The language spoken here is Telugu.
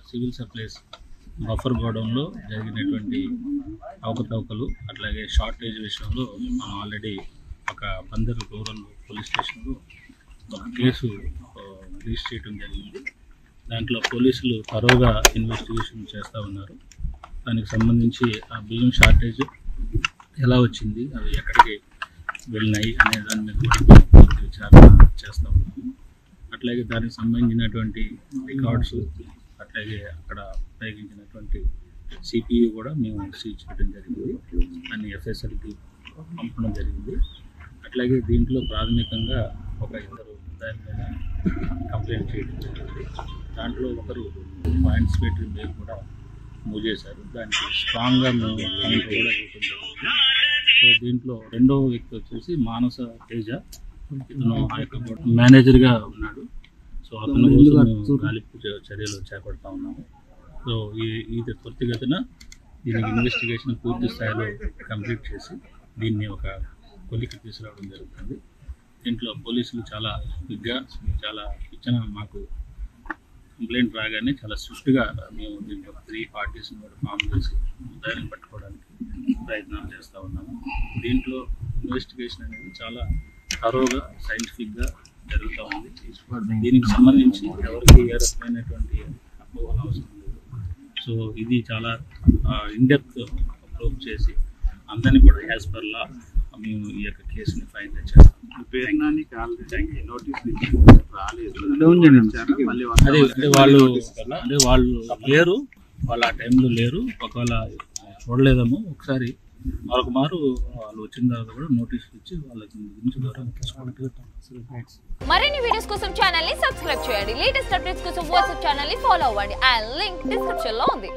సివిల్ సప్లైస్ బఫర్ గోడౌన్లో జరిగినటువంటి అవకతవకలు అట్లాగే షార్టేజ్ విషయంలో మనం ఆల్రెడీ ఒక బందర్ రూరల్ పోలీస్ స్టేషన్లో ఒక కేసు రిజిస్టర్ చేయడం జరిగింది. దాంట్లో పోలీసులు తరోగా ఇన్వెస్టిగేషన్ చేస్తూ ఉన్నారు. దానికి సంబంధించి ఆ బియ్యం షార్టేజ్ ఎలా వచ్చింది, అవి ఎక్కడికి వెళ్ళినాయి అనే దాని మీద కూడా విచారణ చేస్తూ ఉన్నాము. అట్లాగే దానికి సంబంధించినటువంటి రికార్డ్స్ అట్లాగే అక్కడ ఉపయోగించినటువంటి సిపియు కూడా మేము సీజ్ చేయడం జరిగింది, దాన్ని ఎఫ్ఎస్ఎల్కి పంపడం జరిగింది. అట్లాగే దీంట్లో ప్రాథమికంగా ఒక ఇద్దరు దాని మీద కంప్లైంట్ చేయడం జరిగింది. దాంట్లో ఒకరు పాయింట్స్పేటరీ బెయిల్ కూడా మూవ్ చేశారు. దానికి స్ట్రాంగ్గా మేము కౌంటర్ కూడా చేయడం జరిగింది. సో దీంట్లో రెండవ వ్యక్తి వచ్చేసి మానస తేజ, ఇతను ఆ యొక్క మేనేజర్గా ఉన్నాడు. సో అతను కోసం గాలింపు చర్యలు చేపడతా ఉన్నాము. సో ఇది త్వరితగతిన దీనికి ఇన్వెస్టిగేషన్ పూర్తి స్థాయిలో కంప్లీట్ చేసి దీన్ని ఒక కొలికి తీసుకురావడం జరుగుతుంది. దీంట్లో పోలీసులు చాలా క్విక్గా చాలా ఇచ్చిన మాకు కంప్లైంట్ రాగానే చాలా స్విఫ్ట్గా మేము దీంట్లో 3 పార్టీస్ని కూడా ఫామ్ చేసి దాన్ని పట్టుకోవడానికి ప్రయత్నాలు చేస్తూ ఉన్నాము. దీంట్లో ఇన్వెస్టిగేషన్ అనేది చాలా తరోగా సైంటిఫిక్గా జరుగుతూ ఉంది. దీనికి సంబంధించి ఎవరికి ఏ రకమైనటువంటి అపోహలు అవసరం లేదు. సో ఇది చాలా ఇన్డెప్త్ అప్రోచ్ చేసి అందరినీ కూడా యాజ్ పర్ లా మేము ఈ యొక్క కేసుని ఫైనల్ చేస్తాం. వాళ్ళు లేరు, వాళ్ళు ఆ టైంలో లేరు. ఒకవేళ చూడలేదేమో, ఒకసారి మరొక మారు వాళ్ళు వచ్చిన తర్వాత కూడా నోటీస్ ఇచ్చి వాళ్ళకి గురించి వివరాలు తీసుకోవడం. మరిన్ని వీడియోస్ కోసం ఛానల్ ని సబ్స్క్రైబ్ చేయండి. లేటెస్ట్ అప్డేట్స్ కోసం వాట్సాప్ ఛానల్ ని ఫాలో అవ్వండి. ఆ లింక్ డిస్క్రిప్షన్ లో ఉంది.